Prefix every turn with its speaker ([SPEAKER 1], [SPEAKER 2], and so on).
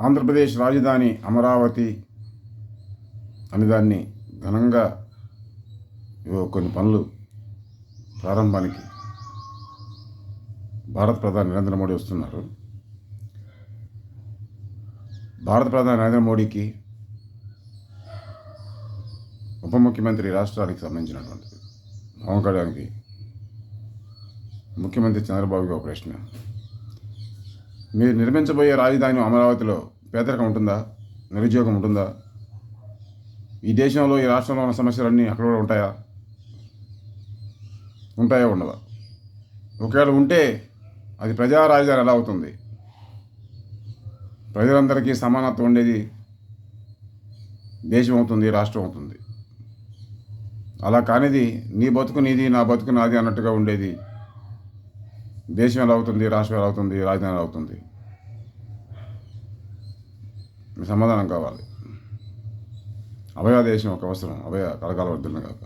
[SPEAKER 1] ఆంధ్రప్రదేశ్ రాజధాని అమరావతి అని దాన్ని ఘనంగా కొన్ని పనులు ప్రారంభానికి భారత ప్రధాని నరేంద్ర మోడీ వస్తున్నారు. భారత ప్రధాని నరేంద్ర మోడీకి ఉప ముఖ్యమంత్రి రాష్ట్రానికి సంబంధించినటువంటి పవన్ కళ్యాణ్కి ముఖ్యమంత్రి చంద్రబాబుకి ఒక ప్రశ్న. మీరు నిర్మించబోయే రాజధాని అమరావతిలో పేదరికం ఉంటుందా? నిరుద్యోగం ఉంటుందా? ఈ దేశంలో ఈ రాష్ట్రంలో ఉన్న సమస్యలన్నీ అక్కడ కూడా ఉంటాయా? ఉండవా? ఒకవేళ ఉంటే అది ప్రజా రాజధాని ఎలా అవుతుంది? ప్రజలందరికీ సమానత్వం ఉండేది దేశం అవుతుంది, రాష్ట్రం అవుతుంది. అలా కానిది నీ బతుకు నీది, నా బతుకు నాది అన్నట్టుగా ఉండేది దేశం ఎలా అవుతుంది? రాష్ట్రం ఎలా అవుతుంది? రాజధాని ఎలా అవుతుంది? సమాధానం కావాలి. అభయ దేశం ఒక అవసరం. అభయ కలకాల వర్ధులను కాక.